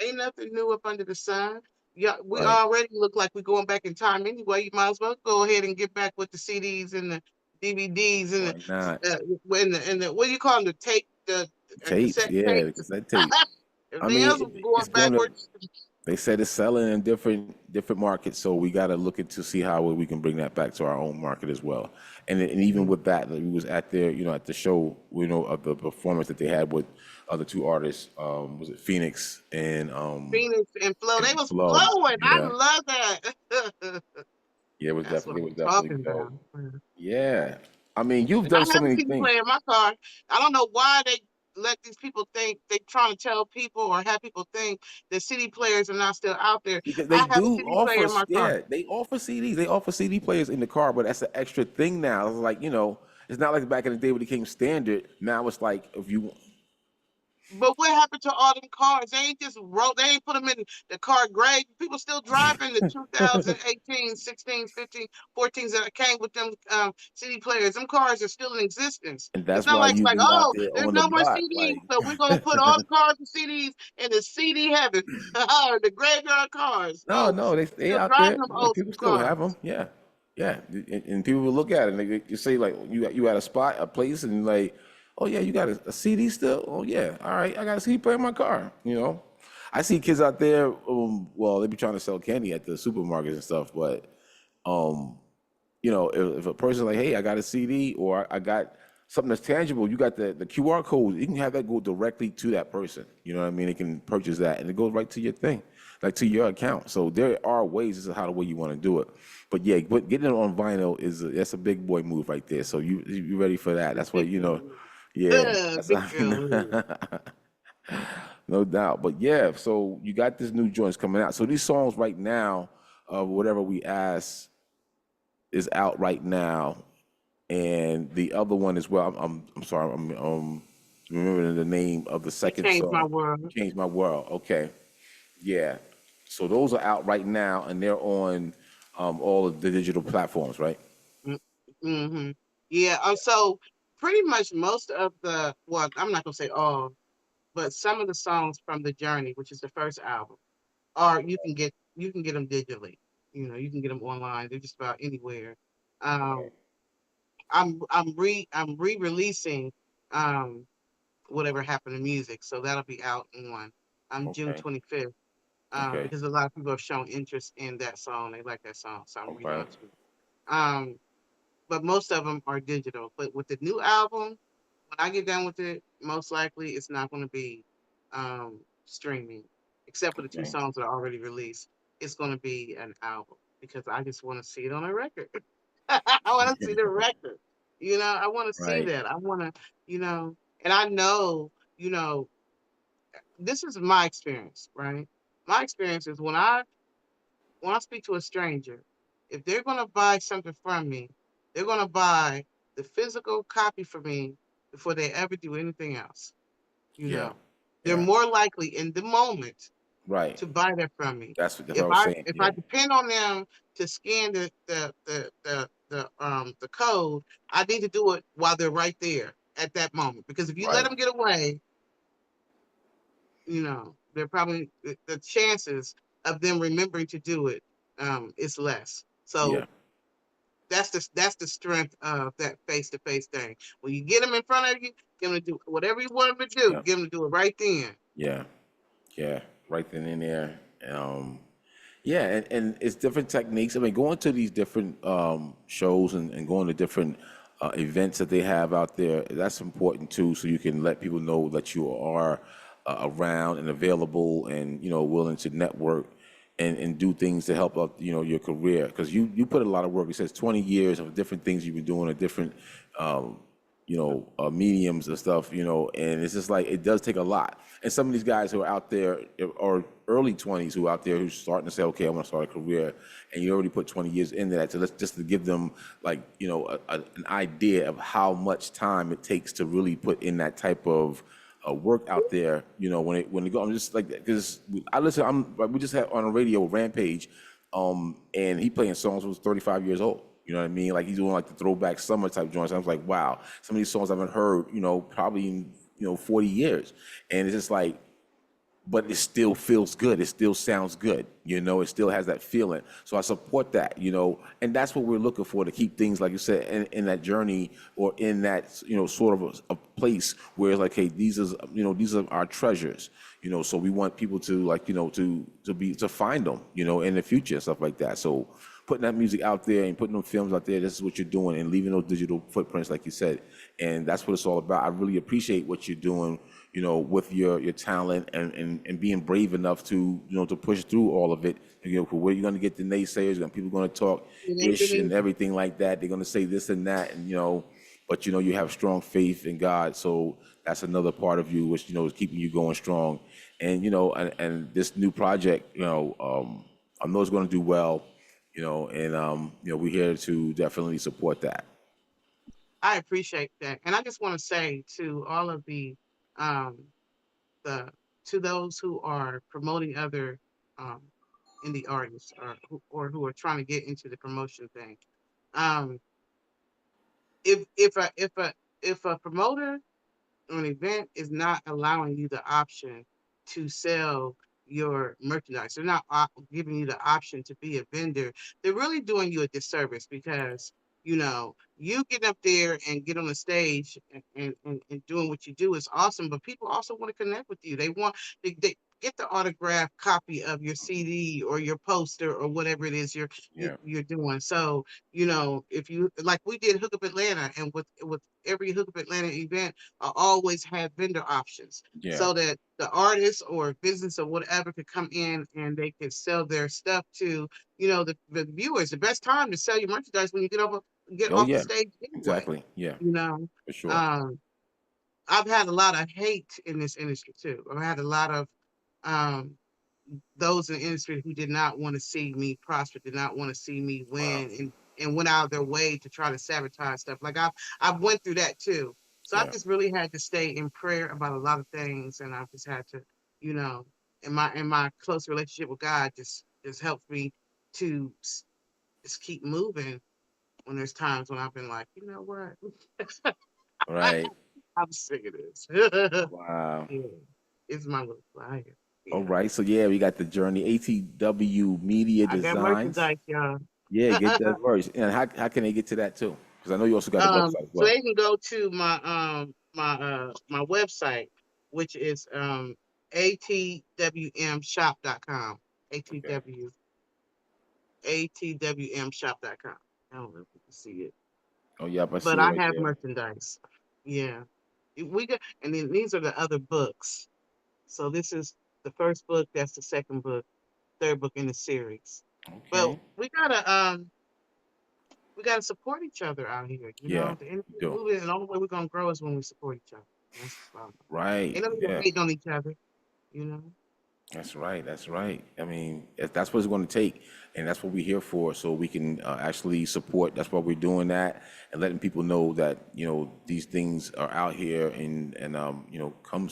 Speaker 2: Ain't nothing new up under the sun. Yeah, we
Speaker 1: Right?
Speaker 2: already look like we're going back in time anyway. You might as well go ahead and get back with the CDs and the DVDs and
Speaker 1: Why not?
Speaker 2: the what do you call them? The tape, the
Speaker 1: Tapes,
Speaker 2: cassette
Speaker 1: yeah,
Speaker 2: tapes.
Speaker 1: because that tape. I
Speaker 2: Everything
Speaker 1: mean,
Speaker 2: else was going
Speaker 1: it's going to.
Speaker 2: backwards.
Speaker 1: They said it's selling in different markets, so we got to look into see how we can bring that back to our own market as well. And even with that, like, we was at there, at the show, of the performance that they had with other two artists. Was it Phoenix
Speaker 2: Phoenix and Flow, they
Speaker 1: and
Speaker 2: was
Speaker 1: Flow?
Speaker 2: flowing. I
Speaker 1: Yeah,
Speaker 2: love that.
Speaker 1: yeah,
Speaker 2: That's what
Speaker 1: it was
Speaker 2: I'm
Speaker 1: definitely
Speaker 2: talking
Speaker 1: dope.
Speaker 2: about.
Speaker 1: Yeah, I mean, you've
Speaker 2: And I
Speaker 1: done so
Speaker 2: have a
Speaker 1: many
Speaker 2: CD
Speaker 1: things.
Speaker 2: player in my car. I don't know why they let these people think they trying to tell people or have people think that CD players are not still out there.
Speaker 1: Because they
Speaker 2: I have a
Speaker 1: do
Speaker 2: CD player
Speaker 1: offer,
Speaker 2: in my car.
Speaker 1: yeah, they offer CDs. They offer CD players in the car, but that's an extra thing now. It's like, it's not like back in the day when it came standard. Now it's like if you
Speaker 2: But what happened to all them cars? They ain't just wrote, they ain't put them in the car grade. People still driving the 2018, 16s, 15, 14s that came with them CD players. Them cars are still in existence.
Speaker 1: And
Speaker 2: It's
Speaker 1: that's
Speaker 2: not
Speaker 1: why
Speaker 2: like it's
Speaker 1: you
Speaker 2: like,
Speaker 1: be out
Speaker 2: oh,
Speaker 1: there
Speaker 2: there's
Speaker 1: on the
Speaker 2: no more
Speaker 1: block.
Speaker 2: CDs,
Speaker 1: Like,
Speaker 2: so we're gonna put all the cars and CDs in the CD heaven, the graveyard cars.
Speaker 1: no,
Speaker 2: No,
Speaker 1: no,
Speaker 2: we're
Speaker 1: they
Speaker 2: still
Speaker 1: out
Speaker 2: driving
Speaker 1: there.
Speaker 2: them
Speaker 1: Yeah,
Speaker 2: old
Speaker 1: people
Speaker 2: school
Speaker 1: still have them.
Speaker 2: cars.
Speaker 1: Yeah, yeah. And people will look at it and you say like you at a spot, a place, and like, oh yeah, you got a CD still? Oh yeah, all right, I got a CD player in my car. I see kids out there. Well, they be trying to sell candy at the supermarkets and stuff, but if a person's like, hey, I got a CD or I got something that's tangible, you got the QR code, you can have that go directly to that person. You know what I mean? They can purchase that and it goes right to your thing, like to your account. So there are ways, this is how the way you want to do it. But yeah, but getting it on vinyl that's a big boy move right there. So you ready for that. That's what,
Speaker 2: Big girl.
Speaker 1: yeah, that's
Speaker 2: Big girl.
Speaker 1: no doubt. But yeah, so you got this new joints coming out. So these songs right now, whatever we ask is out right now, and the other one as well. I'm sorry. I'm remembering the name of the
Speaker 2: You
Speaker 1: second
Speaker 2: changed my
Speaker 1: song.
Speaker 2: world.
Speaker 1: Change My World. Okay, yeah. So those are out right now, and they're on all of the digital platforms, right?
Speaker 2: Mm-hmm. Yeah. So pretty much most of well, I'm not gonna say all, but some of the songs from the Journey, which is the first album, are you can get them digitally. You can get them online. They're just about anywhere. Um, I'm re-releasing um whatever happened to music, so that'll be out on June
Speaker 1: Okay.
Speaker 2: 25th.
Speaker 1: Okay.
Speaker 2: Because a lot of people have shown interest in that song. They like that song, so I'm
Speaker 1: Okay.
Speaker 2: relaunching it. Um, but most of them are digital. But with the new album, when I get done with it, most likely it's not going to be streaming, except for the two
Speaker 1: Okay.
Speaker 2: songs that are already released. It's going to be an album because I just want to see it on a record. I want to see the record. I want to see
Speaker 1: Right.
Speaker 2: that. I want to, and I know, you know, this is my experience, right? My experience is when I speak to a stranger, if they're going to buy something from me, they're going to buy the physical copy for me before they ever do anything else. You
Speaker 1: Yeah.
Speaker 2: know, they're
Speaker 1: Yeah.
Speaker 2: more likely in the moment
Speaker 1: Right.
Speaker 2: to buy that from me.
Speaker 1: That's what
Speaker 2: If
Speaker 1: I was
Speaker 2: I
Speaker 1: saying.
Speaker 2: if I
Speaker 1: Yeah.
Speaker 2: depend on them to scan the code, I need to do it while they're right there at that moment. Because if you let
Speaker 1: Right.
Speaker 2: them get away, they're probably the chances of them remembering to do it is less. So
Speaker 1: Yeah.
Speaker 2: That's the strength of that face to face thing. When you get them in front of you, get them to do whatever you want them to do.
Speaker 1: Yeah.
Speaker 2: Get them to do it right then.
Speaker 1: Yeah. Yeah. Right then and there. Yeah, and it's different techniques. I mean, going to these different shows and going to different events that they have out there, that's important too, so you can let people know that you are around and available and, willing to network and do things to help out, your career. Because you put a lot of work. It says 20 years of different things you've been doing, at different um, mediums and stuff, and it's just like it does take a lot. And some of these guys who are out there or early 20s who are out there who's starting to say, okay, I want to start a career, and you already put 20 years into that. So let's just to give them like, an idea of how much time it takes to really put in that type of work out there, when they go. I'm just like, because I listen, we just had on a radio Rampage, and he playing songs when he was 35 years old. You know what I mean? Like he's doing like the throwback summer type joints. I was like, wow, some of these songs I haven't heard, probably in, 40 years. And it's just like, but it still feels good. It still sounds good. It still has that feeling. So I support that, and that's what we're looking for, to keep things, like you said, in that journey, or in that, sort of a place where it's like, hey, these are our treasures, so we want people to, like, to find them, in the future and stuff like that. So putting that music out there and putting them films out there, this is what you're doing, and leaving those digital footprints, like you said. And that's what it's all about. I really appreciate what you're doing, with your talent, and being brave enough to, to push through all of it. Where you're going to get the naysayers, and people going to talk
Speaker 2: It ain't
Speaker 1: ish
Speaker 2: been
Speaker 1: and
Speaker 2: easy.
Speaker 1: everything like that. They're going to say this and that, and, but, you have strong faith in God. So that's another part of you, which, is keeping you going strong. And, and this new project, I know it's going to do well, and, we're here to definitely support that.
Speaker 2: I appreciate that, and I just want to say to all of um the to those who are promoting other um indie artists, or who are trying to get into the promotion thing. Um, if a promoter an event is not allowing you the option to sell your merchandise, they're not giving you the option to be a vendor, they're really doing you a disservice, because you get up there and get on the stage, and doing what you do is awesome, but people also want to connect with you. They get the autographed copy of your CD or your poster or whatever it is
Speaker 1: Yeah.
Speaker 2: you're doing. So if you, like we did Hookup Atlanta, and with every Hookup Atlanta event, I always had vendor options,
Speaker 1: Yeah.
Speaker 2: so that the artist or business or whatever could come in and they could sell their stuff to, the viewers. The best time to sell your merchandise when you get
Speaker 1: Oh
Speaker 2: off the
Speaker 1: yeah.
Speaker 2: stage anyway.
Speaker 1: Exactly. Yeah.
Speaker 2: You know,
Speaker 1: For sure.
Speaker 2: um, I've had a lot of hate in this industry too. I've had a lot of um, those in the industry who did not want to see me prosper, did not want to see me
Speaker 1: Wow.
Speaker 2: win, and went out of their way to try to sabotage stuff. Like I've went through that too. So I've
Speaker 1: Yeah.
Speaker 2: just really had to stay in prayer about a lot of things, and I've just had to, you know, in my close relationship with God, just helped me to just keep moving when there's times when I've been like, you know what,
Speaker 1: Right.
Speaker 2: I'm sick of this.
Speaker 1: Wow.
Speaker 2: Yeah, it's my little fire.
Speaker 1: All
Speaker 2: Yeah,
Speaker 1: right. So yeah, we got the journey. ATW Media
Speaker 2: I got
Speaker 1: Designs.
Speaker 2: merchandise, y'all.
Speaker 1: Yeah, get that verse. And how can they get to that too? Because I know you also got a website as
Speaker 2: So
Speaker 1: well.
Speaker 2: they can go to my website, which is atwmshop.com.
Speaker 1: Okay.
Speaker 2: ATW atwmshop.com. I don't know if you can see it,
Speaker 1: Oh yeah, I
Speaker 2: but
Speaker 1: see it
Speaker 2: I
Speaker 1: right
Speaker 2: have
Speaker 1: there.
Speaker 2: merchandise. Yeah, we got, and then these are the other books. So this is the first book. That's the second book, third book in the series. But
Speaker 1: Okay.
Speaker 2: we gotta support each other out here.
Speaker 1: Yeah,
Speaker 2: The
Speaker 1: you
Speaker 2: industry
Speaker 1: do.
Speaker 2: moving, and the only way we're gonna grow is when we support each other. That's the problem.
Speaker 1: Right.
Speaker 2: Ain't nothing
Speaker 1: Yeah.
Speaker 2: hating on each other, you know.
Speaker 1: That's right. That's right. I mean, that's what it's going to take, and that's what we're here for. So we can actually support. That's why we're doing that, and letting people know that these things are out here, and come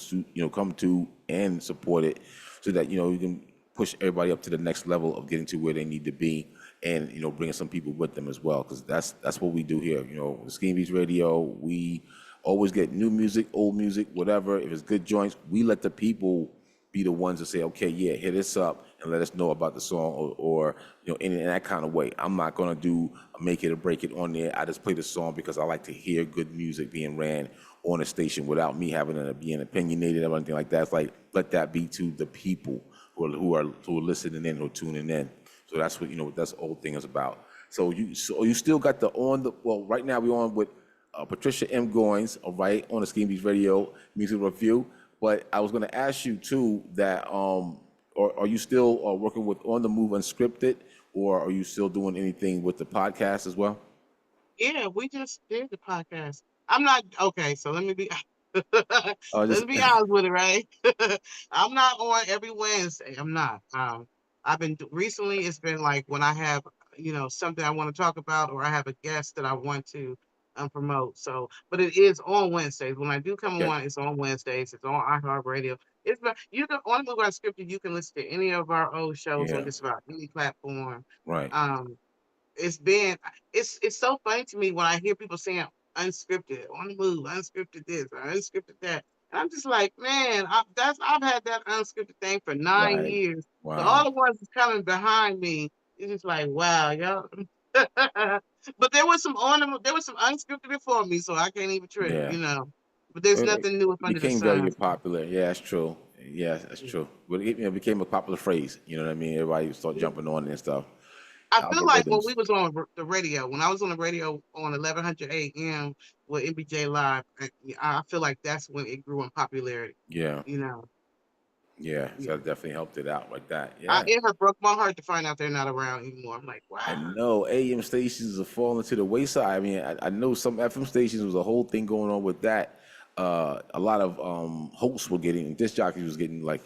Speaker 1: to and support it, so that you can push everybody up to the next level of getting to where they need to be, and bringing some people with them as well, because that's what we do here. Skeem Beatz Radio, we always get new music, old music, whatever. If it's good joints, we let the people be the ones to say, okay, yeah, hit us up and let us know about the song, or in that kind of way. I'm not gonna do a make it or break it on there. I just play the song because I like to hear good music being ran on a station without me having to be opinionated or anything like that. It's like, let that be to the people who are listening in or tuning in. So that's what that's the whole thing is about. So you still got the on the well right now we're on with Patricia M. Goins, all right, on the Skeem Beatz Radio Music Review. But I was going to ask you too that or are you still working with On the Move Unscripted, or are you still doing anything with the podcast as well?
Speaker 2: Yeah, we just did the podcast. I'm not okay, so let me be
Speaker 1: Just
Speaker 2: let's be honest with it, right? I'm not on every Wednesday. I'm not. I've been recently. It's been like when I have something I want to talk about, or I have a guest that I want to promote. So, but it is on Wednesdays. When I do come
Speaker 1: okay,
Speaker 2: on, it's on Wednesdays. It's on iHeartRadio. It's you can on Move Unscripted. You can listen to any of our old shows on
Speaker 1: yeah,
Speaker 2: just about any platform.
Speaker 1: right,
Speaker 2: Um, it's been it's so funny to me when I hear people saying unscripted, on the move, unscripted this or unscripted that. And I'm just like, man, I've had that unscripted thing for nine
Speaker 1: right,
Speaker 2: years. So all
Speaker 1: wow,
Speaker 2: the ones that's coming behind me, it's just like, wow, y'all. But there was some unscripted before me, so I can't even trip,
Speaker 1: yeah.
Speaker 2: But there's
Speaker 1: It
Speaker 2: nothing new up under the
Speaker 1: became
Speaker 2: sun.
Speaker 1: very popular. Yeah, that's true. Yeah, that's true. But it became a popular phrase. You know what I mean? Everybody start jumping on it and stuff.
Speaker 2: I feel like when
Speaker 1: Algorithms.
Speaker 2: we was on the radio, when I was on the radio on 1100 AM with MBJ Live, I feel like that's when it grew in popularity.
Speaker 1: Yeah,
Speaker 2: You know,
Speaker 1: yeah.
Speaker 2: yeah.
Speaker 1: So that definitely helped it out like that. Yeah.
Speaker 2: It had broke my heart to find out they're not around anymore. I'm like,
Speaker 1: I
Speaker 2: wow,
Speaker 1: know AM stations are falling to the wayside. I mean, I know some FM stations was a whole thing going on with that. A lot of hosts were getting, disc jockeys was getting like,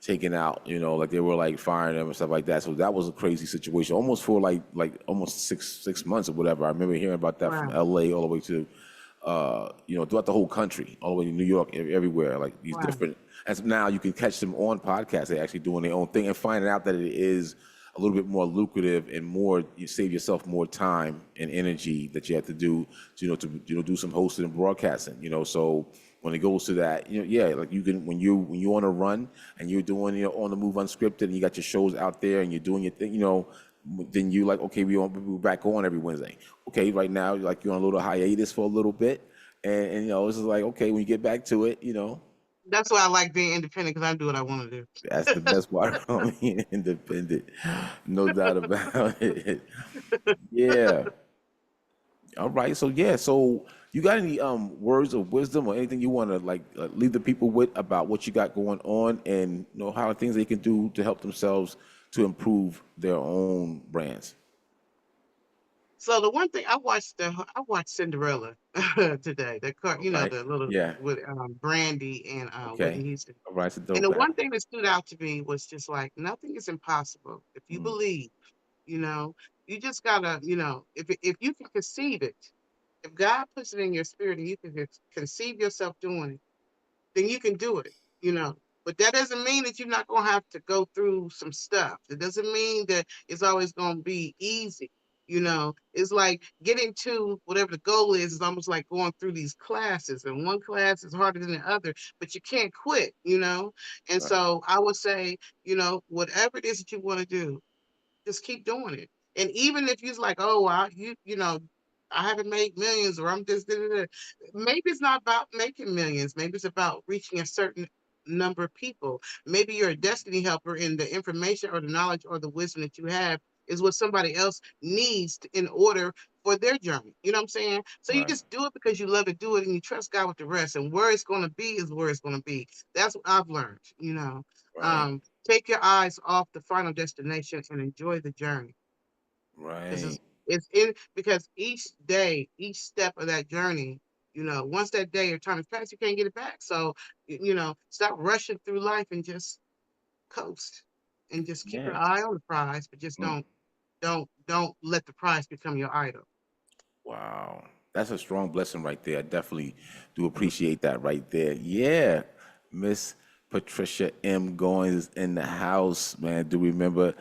Speaker 1: taken out, like they were like firing them and stuff like that. So that was a crazy situation, almost for like almost six months or whatever. I remember hearing about that from
Speaker 2: wow,
Speaker 1: LA all the way to, throughout the whole country, all the way to New York, everywhere. Like these
Speaker 2: wow.
Speaker 1: different, as now you can catch them on podcasts. They're actually doing their own thing and finding out that it is a little bit more lucrative and more, you save yourself more time and energy that you have to do to do some hosting and broadcasting. So when it goes to that, yeah, like you can when you're on a run and you're doing on the move unscripted and you got your shows out there and you're doing your thing, then you like, okay, we're back on every Wednesday. Okay, right now like you're on a little hiatus for a little bit, and this is like, okay, when you get back to it,
Speaker 2: That's why I like being independent because I do what I want to do.
Speaker 1: that's the best part of being independent, no doubt about it. Yeah. All right. So yeah. So you got any words of wisdom or anything you want to like leave the people with about what you got going on, and how things they can do to help themselves to improve their own brands.
Speaker 2: So the one thing I watched Cinderella today.
Speaker 1: All right.
Speaker 2: The little
Speaker 1: Yeah.
Speaker 2: with Brandy and Whitney
Speaker 1: Okay.
Speaker 2: Houston.
Speaker 1: All right. It's a
Speaker 2: And the
Speaker 1: throwback.
Speaker 2: one thing that stood out to me was just like nothing is impossible if you
Speaker 1: Mm,
Speaker 2: believe. You know, you just gotta, if you can conceive it, if God puts it in your spirit and you can conceive yourself doing it, then you can do it, you know. But that doesn't mean that you're not gonna have to go through some stuff. It doesn't mean that it's always gonna be easy. It's like getting to whatever the goal is almost like going through these classes, and one class is harder than the other, but you can't quit. And
Speaker 1: right.
Speaker 2: so I would say, whatever it is that you want to do, just keep doing it. And even if you're like, oh, I haven't made millions, or I'm just, da, da, da. Maybe it's not about making millions. Maybe it's about reaching a certain number of people. Maybe you're a destiny helper, and the information or the knowledge or the wisdom that you have is what somebody else needs in order for their journey. You know what I'm saying? So you
Speaker 1: Right.
Speaker 2: just do it because you love to do it, and you trust God with the rest. And where it's going to be is where it's going to be. That's what I've learned.
Speaker 1: Right.
Speaker 2: Take your eyes off the final destination and enjoy the journey, because
Speaker 1: Right.
Speaker 2: because each day, each step of that journey, once that day or time has passed, you can't get it back. So stop rushing through life and just coast, and just keep your
Speaker 1: Yeah.
Speaker 2: eye on the prize, but just
Speaker 1: Mm.
Speaker 2: don't let the prize become your idol.
Speaker 1: Wow. That's a strong blessing right there. I definitely do appreciate that right there. Yeah. Miss Patricia M. Goins is in the house, man. Do remember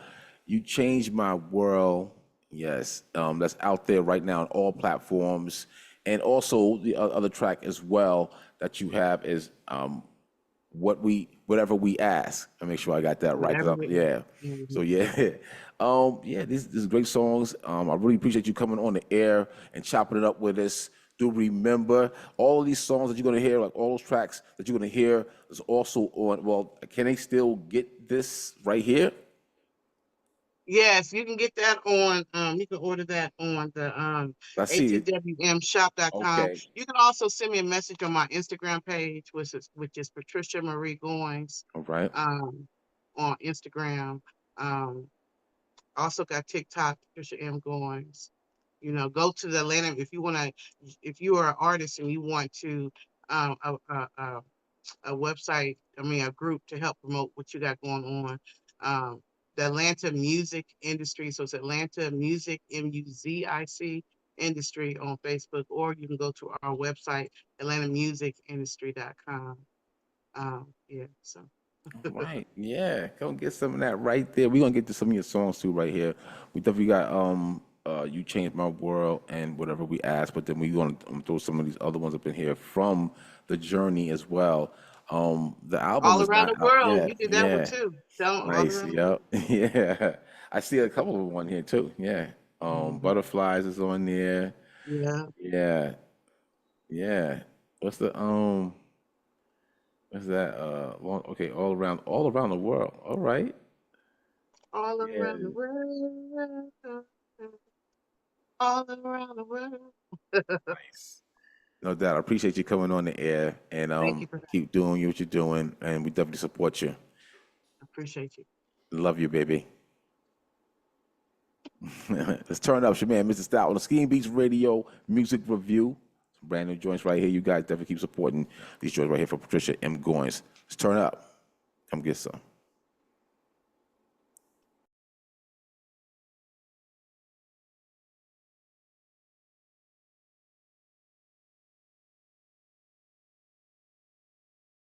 Speaker 1: You Changed My World? Yes. That's out there right now on all platforms. And also the other track as well that you have is whatever we ask. I make sure I got that right.
Speaker 2: Whatever we
Speaker 1: Yeah. So
Speaker 2: Mhm.
Speaker 1: yeah, yeah, these great songs. I really appreciate you coming on the air and chopping it up with us. Do remember all of these songs that you're gonna hear, like all those tracks that you're gonna hear, is also on. Well, can they still get this right here?
Speaker 2: Yes, you can get that on, you can order that on the
Speaker 1: I see it.
Speaker 2: atwmshop.com.
Speaker 1: Okay.
Speaker 2: You can also send me a message on my Instagram page, which is Patricia Marie Goins,
Speaker 1: All right.
Speaker 2: um, on Instagram. Um, also got TikTok, Patricia M. Goins. Go to the Atlanta if you are an artist and you want to um a, a, a, a website, I mean a group to help promote what you got going on. Um, the Atlanta music industry, so it's Atlanta Music Music Industry on Facebook, or you can go to our website, atlantamusicindustry.com. Yeah, so
Speaker 1: Right. Yeah. Go get some of that right there. We're gonna get to some of your songs too right here. We definitely got You Changed My World and whatever we asked, but then we gonna throw some of these other ones up in here from the journey as well. The album
Speaker 2: all
Speaker 1: is
Speaker 2: around
Speaker 1: not
Speaker 2: the
Speaker 1: out
Speaker 2: world, you
Speaker 1: yet.
Speaker 2: did that one
Speaker 1: Yeah.
Speaker 2: too. Tell 'em all
Speaker 1: Nice.
Speaker 2: around the
Speaker 1: Yep. Yeah. I see a couple of one here too. Yeah.
Speaker 2: world.
Speaker 1: Butterflies is on there.
Speaker 2: Yeah,
Speaker 1: Yeah. Yeah. What's the what's that okay, all around the world. All right.
Speaker 2: all around the
Speaker 1: Yeah.
Speaker 2: world, all around the world.
Speaker 1: Nice. No doubt. I appreciate you coming on the air and
Speaker 2: Thank you for that.
Speaker 1: keep doing what you're doing, and we definitely support you.
Speaker 2: I appreciate you.
Speaker 1: Love you, baby. Let's turn up, it's your man, Mr. Stout, on the Skeem Beatz Radio Music Review. Some brand new joints right here. You guys definitely keep supporting these joints right here from Patricia M. Goins. Let's turn up. Come get some.